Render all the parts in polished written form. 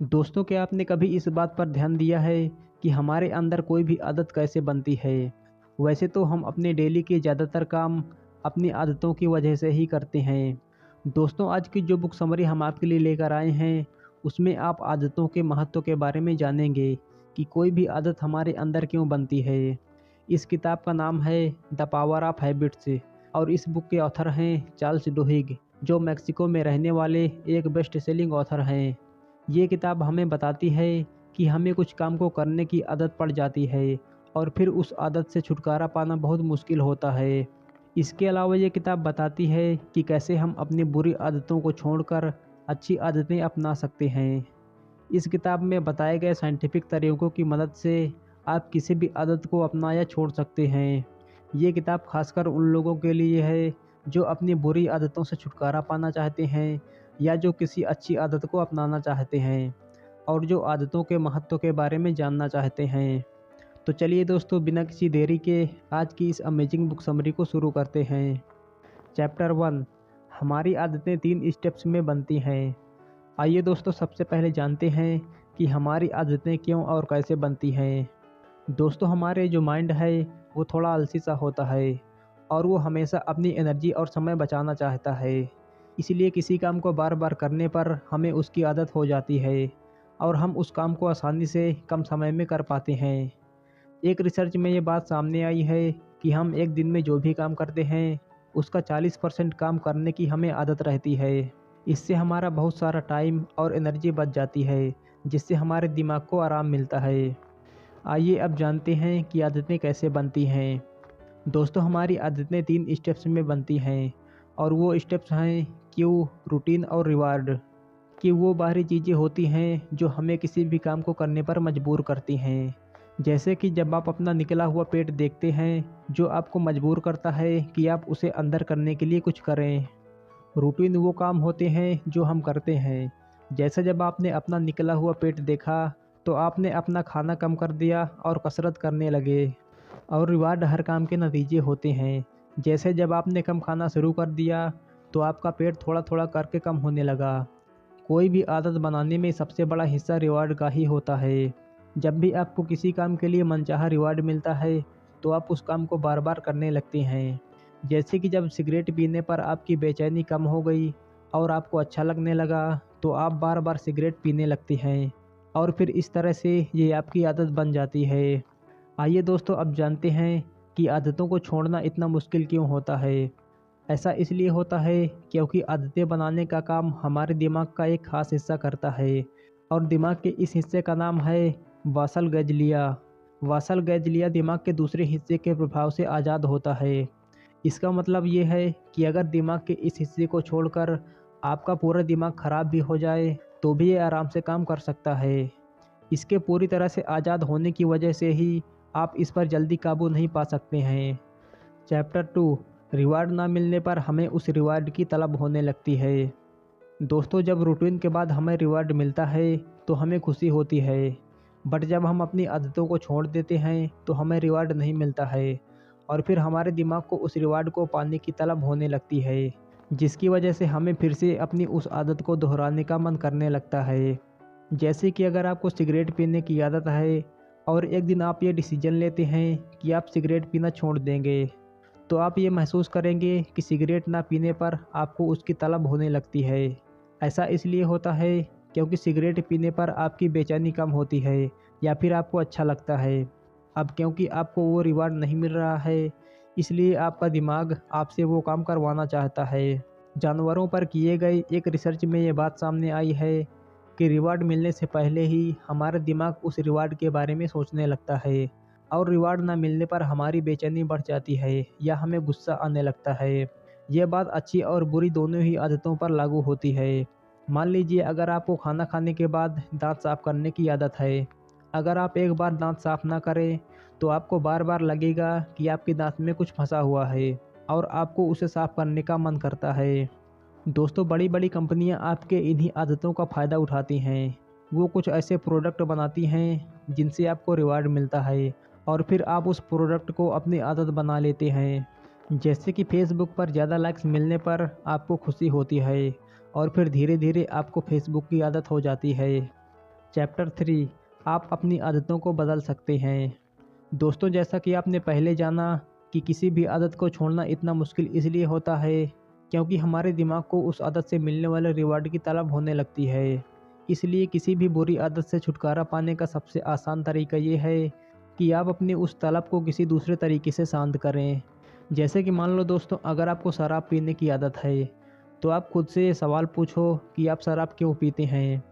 दोस्तों, क्या आपने कभी इस बात पर ध्यान दिया है कि हमारे अंदर कोई भी आदत कैसे बनती है? वैसे तो हम अपने डेली के ज़्यादातर काम अपनी आदतों की वजह से ही करते हैं। दोस्तों, आज की जो बुक समरी हम आपके लिए लेकर आए हैं, उसमें आप आदतों के महत्व के बारे में जानेंगे कि कोई भी आदत हमारे अंदर क्यों बनती है। इस किताब का नाम है द पावर ऑफ हैबिट्स और इस बुक के ऑथर हैं चार्ल्स डुहिग, जो मेक्सिको में रहने वाले एक बेस्ट सेलिंग ऑथर हैं। ये किताब हमें बताती है कि हमें कुछ काम को करने की आदत पड़ जाती है और फिर उस आदत से छुटकारा पाना बहुत मुश्किल होता है। इसके अलावा ये किताब बताती है कि कैसे हम अपनी बुरी आदतों को छोड़कर अच्छी आदतें अपना सकते हैं। इस किताब में बताए गए साइंटिफिक तरीकों की मदद से आप किसी भी आदत को अपना या छोड़ सकते हैं। ये किताब खासकर उन लोगों के लिए है जो अपनी बुरी आदतों से छुटकारा पाना चाहते हैं या जो किसी अच्छी आदत को अपनाना चाहते हैं और जो आदतों के महत्व के बारे में जानना चाहते हैं। तो चलिए दोस्तों, बिना किसी देरी के आज की इस अमेजिंग बुक समरी को शुरू करते हैं। चैप्टर 1, हमारी आदतें 3 स्टेप्स में बनती हैं। आइए दोस्तों, सबसे पहले जानते हैं कि हमारी आदतें क्यों और कैसे बनती हैं। दोस्तों, हमारे जो माइंड है वो थोड़ा आलसी सा होता है और वो हमेशा अपनी एनर्जी और समय बचाना चाहता है। इसलिए किसी काम को बार बार करने पर हमें उसकी आदत हो जाती है और हम उस काम को आसानी से कम समय में कर पाते हैं। एक रिसर्च में ये बात सामने आई है कि हम एक दिन में जो भी काम करते हैं उसका 40% काम करने की हमें आदत रहती है। इससे हमारा बहुत सारा टाइम और एनर्जी बच जाती है, जिससे हमारे दिमाग को आराम मिलता है। आइए अब जानते हैं कि आदतें कैसे बनती हैं। दोस्तों, हमारी आदतें 3 स्टेप्स में बनती हैं और वो स्टेप्स हैं क्यू, रूटीन और रिवार्ड। कि वो बाहरी चीज़ें होती हैं जो हमें किसी भी काम को करने पर मजबूर करती हैं। जैसे कि जब आप अपना निकला हुआ पेट देखते हैं, जो आपको मजबूर करता है कि आप उसे अंदर करने के लिए कुछ करें। रूटीन वो काम होते हैं जो हम करते हैं। जैसे जब आपने अपना निकला हुआ पेट देखा तो आपने अपना खाना कम कर दिया और कसरत करने लगे। और रिवार्ड हर काम के नतीजे होते हैं। जैसे जब आपने कम खाना शुरू कर दिया तो आपका पेट थोड़ा थोड़ा करके कम होने लगा। कोई भी आदत बनाने में सबसे बड़ा हिस्सा रिवार्ड का ही होता है। जब भी आपको किसी काम के लिए मनचाहा रिवार्ड मिलता है तो आप उस काम को बार बार करने लगते हैं। जैसे कि जब सिगरेट पीने पर आपकी बेचैनी कम हो गई और आपको अच्छा लगने लगा तो आप बार बार सिगरेट पीने लगते हैं और फिर इस तरह से ये आपकी आदत बन जाती है। आइए दोस्तों, अब जानते हैं कि आदतों को छोड़ना इतना मुश्किल क्यों होता है। ऐसा इसलिए होता है क्योंकि आदतें बनाने का काम हमारे दिमाग का एक खास हिस्सा करता है और दिमाग के इस हिस्से का नाम है वासल गैंग्लिया। वासल गैंग्लिया दिमाग के दूसरे हिस्से के प्रभाव से आज़ाद होता है। इसका मतलब ये है कि अगर दिमाग के इस हिस्से को छोड़कर आपका पूरा दिमाग खराब भी हो जाए तो भी ये आराम से काम कर सकता है। इसके पूरी तरह से आज़ाद होने की वजह से ही आप इस पर जल्दी काबू नहीं पा सकते हैं। चैप्टर 2, रिवार्ड ना मिलने पर हमें उस रिवार्ड की तलब होने लगती है। दोस्तों, जब रूटीन के बाद हमें रिवार्ड मिलता है तो हमें खुशी होती है, बट जब हम अपनी आदतों को छोड़ देते हैं तो हमें रिवार्ड नहीं मिलता है और फिर हमारे दिमाग को उस रिवार्ड को पाने की तलब होने लगती है, जिसकी वजह से हमें फिर से अपनी उस आदत को दोहराने का मन करने लगता है। जैसे कि अगर आपको सिगरेट पीने की आदत है और एक दिन आप ये डिसीजन लेते हैं कि आप सिगरेट पीना छोड़ देंगे, तो आप ये महसूस करेंगे कि सिगरेट ना पीने पर आपको उसकी तलब होने लगती है। ऐसा इसलिए होता है क्योंकि सिगरेट पीने पर आपकी बेचैनी कम होती है या फिर आपको अच्छा लगता है। अब क्योंकि आपको वो रिवार्ड नहीं मिल रहा है, इसलिए आपका दिमाग आपसे वो काम करवाना चाहता है। जानवरों पर किए गए एक रिसर्च में ये बात सामने आई है कि रिवार्ड मिलने से पहले ही हमारा दिमाग उस रिवार्ड के बारे में सोचने लगता है और रिवार्ड ना मिलने पर हमारी बेचैनी बढ़ जाती है या हमें गुस्सा आने लगता है। यह बात अच्छी और बुरी दोनों ही आदतों पर लागू होती है। मान लीजिए, अगर आपको खाना खाने के बाद दांत साफ करने की आदत है। अगर आप एक बार दांत साफ ना करें तो आपको बार बार लगेगा कि आपके दांत में कुछ फंसा हुआ है और आपको उसे साफ करने का मन करता है। दोस्तों, बड़ी बड़ी कंपनियां आपके इन्हीं आदतों का फ़ायदा उठाती हैं। वो कुछ ऐसे प्रोडक्ट बनाती हैं जिनसे आपको रिवार्ड मिलता है और फिर आप उस प्रोडक्ट को अपनी आदत बना लेते हैं। जैसे कि फेसबुक पर ज़्यादा लाइक्स मिलने पर आपको खुशी होती है और फिर धीरे धीरे आपको फेसबुक की आदत हो जाती है। चैप्टर 3, आप अपनी आदतों को बदल सकते हैं। दोस्तों, जैसा कि आपने पहले जाना कि किसी भी आदत को छोड़ना इतना मुश्किल इसलिए होता है क्योंकि हमारे दिमाग को उस आदत से मिलने वाले रिवार्ड की तलब होने लगती है। इसलिए किसी भी बुरी आदत से छुटकारा पाने का सबसे आसान तरीका ये है कि आप अपनी उस तलब को किसी दूसरे तरीके से शांत करें। जैसे कि मान लो दोस्तों, अगर आपको शराब पीने की आदत है तो आप खुद से ये सवाल पूछो कि आप शराब क्यों पीते हैं।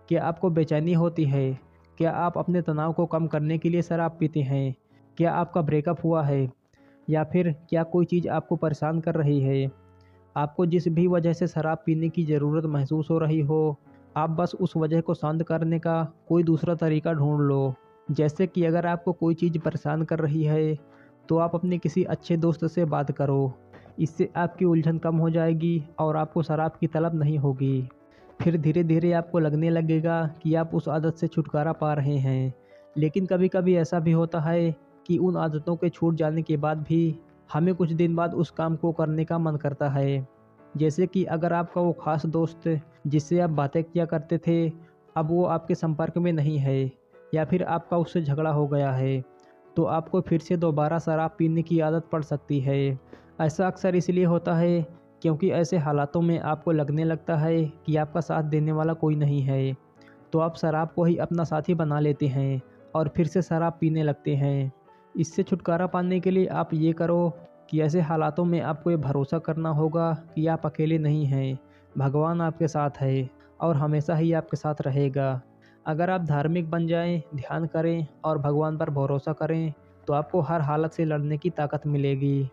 क्या आपको बेचैनी होती है? क्या आप अपने तनाव को कम करने के लिए शराब पीते हैं? क्या आपका ब्रेकअप हुआ है? या फिर क्या कोई चीज़ आपको परेशान कर रही है? आपको जिस भी वजह से शराब पीने की ज़रूरत महसूस हो रही हो, आप बस उस वजह को शांत करने का कोई दूसरा तरीका ढूंढ लो। जैसे कि अगर आपको कोई चीज़ परेशान कर रही है तो आप अपने किसी अच्छे दोस्त से बात करो। इससे आपकी उलझन कम हो जाएगी और आपको शराब की तलब नहीं होगी। फिर धीरे धीरे आपको लगने लगेगा कि आप उस आदत से छुटकारा पा रहे हैं। लेकिन कभी कभी ऐसा भी होता है कि उन आदतों के छूट जाने के बाद भी हमें कुछ दिन बाद उस काम को करने का मन करता है। जैसे कि अगर आपका वो खास दोस्त जिससे आप बातें किया करते थे, अब वो आपके संपर्क में नहीं है, या फिर आपका उससे झगड़ा हो गया है, तो आपको फिर से दोबारा शराब पीने की आदत पड़ सकती है। ऐसा अक्सर इसलिए होता है क्योंकि ऐसे हालातों में आपको लगने लगता है कि आपका साथ देने वाला कोई नहीं है, तो आप शराब को ही अपना साथी बना लेते हैं और फिर से शराब पीने लगते हैं। इससे छुटकारा पाने के लिए आप ये करो कि ऐसे हालातों में आपको ये भरोसा करना होगा कि आप अकेले नहीं हैं, भगवान आपके साथ है और हमेशा ही आपके साथ रहेगा। अगर आप धार्मिक बन जाएं, ध्यान करें और भगवान पर भरोसा करें, तो आपको हर हालत से लड़ने की ताकत मिलेगी।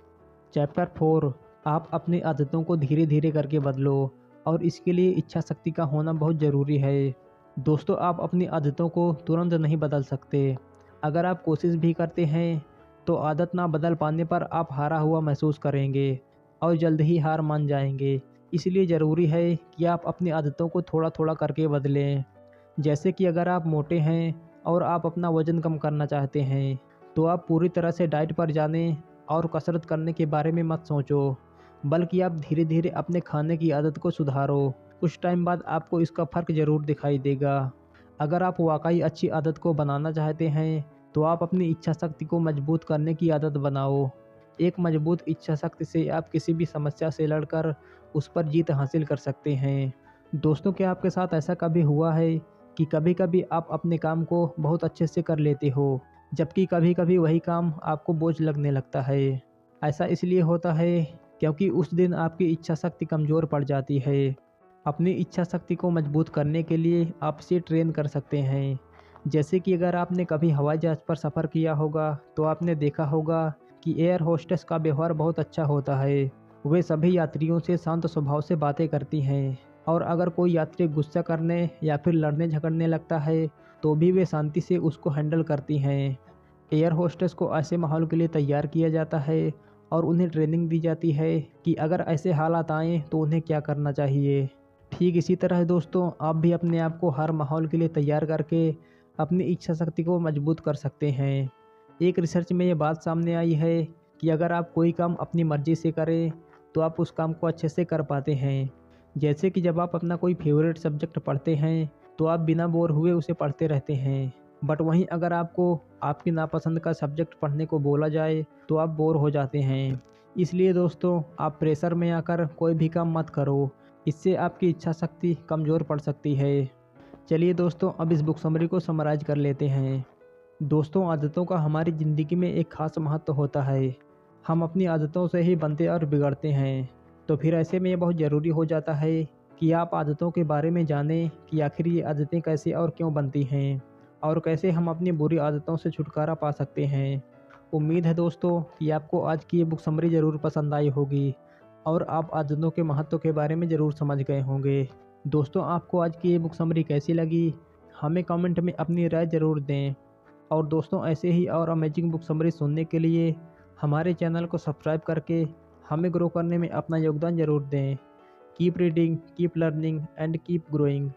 चैप्टर 4, आप अपनी आदतों को धीरे धीरे करके बदलो और इसके लिए इच्छा शक्ति का होना बहुत ज़रूरी है। दोस्तों, आप अपनी आदतों को तुरंत नहीं बदल सकते। अगर आप कोशिश भी करते हैं तो आदत ना बदल पाने पर आप हारा हुआ महसूस करेंगे और जल्द ही हार मान जाएंगे। इसलिए ज़रूरी है कि आप अपनी आदतों को थोड़ा थोड़ा करके बदलें। जैसे कि अगर आप मोटे हैं और आप अपना वज़न कम करना चाहते हैं, तो आप पूरी तरह से डाइट पर जाने और कसरत करने के बारे में मत सोचो, बल्कि आप धीरे धीरे अपने खाने की आदत को सुधारो। कुछ टाइम बाद आपको इसका फ़र्क ज़रूर दिखाई देगा। अगर आप वाकई अच्छी आदत को बनाना चाहते हैं तो आप अपनी इच्छा शक्ति को मजबूत करने की आदत बनाओ। एक मजबूत इच्छा शक्ति से आप किसी भी समस्या से लड़कर उस पर जीत हासिल कर सकते हैं। दोस्तों, क्या आपके साथ ऐसा कभी हुआ है कि कभी कभी आप अपने काम को बहुत अच्छे से कर लेते हो, जबकि कभी कभी वही काम आपको बोझ लगने लगता है? ऐसा इसलिए होता है क्योंकि उस दिन आपकी इच्छा शक्ति कमज़ोर पड़ जाती है। अपनी इच्छा शक्ति को मजबूत करने के लिए आप इसे ट्रेन कर सकते हैं। जैसे कि अगर आपने कभी हवाई जहाज़ पर सफ़र किया होगा तो आपने देखा होगा कि एयर होस्टेस का व्यवहार बहुत अच्छा होता है। वे सभी यात्रियों से शांत स्वभाव से बातें करती हैं और अगर कोई यात्री गुस्सा करने या फिर लड़ने झगड़ने लगता है तो भी वे शांति से उसको हैंडल करती हैं। एयर होस्टेस को ऐसे माहौल के लिए तैयार किया जाता है और उन्हें ट्रेनिंग दी जाती है कि अगर ऐसे हालात आएँ तो उन्हें क्या करना चाहिए। ठीक इसी तरह दोस्तों, आप भी अपने आप को हर माहौल के लिए तैयार करके अपनी इच्छा शक्ति को मजबूत कर सकते हैं। एक रिसर्च में ये बात सामने आई है कि अगर आप कोई काम अपनी मर्ज़ी से करें तो आप उस काम को अच्छे से कर पाते हैं। जैसे कि जब आप अपना कोई फेवरेट सब्जेक्ट पढ़ते हैं तो आप बिना बोर हुए उसे पढ़ते रहते हैं। बट वहीं अगर आपको आपकी नापसंद का सब्जेक्ट पढ़ने को बोला जाए तो आप बोर हो जाते हैं। इसलिए दोस्तों, आप प्रेशर में आकर कोई भी काम मत करो, इससे आपकी इच्छा शक्ति कमज़ोर पड़ सकती है। चलिए दोस्तों, अब इस बुक समरी को समराइज कर लेते हैं। दोस्तों, आदतों का हमारी ज़िंदगी में एक ख़ास महत्व होता है। हम अपनी आदतों से ही बनते और बिगड़ते हैं। तो फिर ऐसे में ये बहुत ज़रूरी हो जाता है कि आप आदतों के बारे में जानें कि आखिर ये आदतें कैसे और क्यों बनती हैं और कैसे हम अपनी बुरी आदतों से छुटकारा पा सकते हैं। उम्मीद है दोस्तों कि आपको आज की ये बुक समरी ज़रूर पसंद आई होगी और आप आदतों के महत्व के बारे में ज़रूर समझ गए होंगे। दोस्तों, आपको आज की ये बुक समरी कैसी लगी, हमें कमेंट में अपनी राय ज़रूर दें। और दोस्तों, ऐसे ही और अमेजिंग बुक समरी सुनने के लिए हमारे चैनल को सब्सक्राइब करके हमें ग्रो करने में अपना योगदान ज़रूर दें। Keep reading, keep learning and keep growing.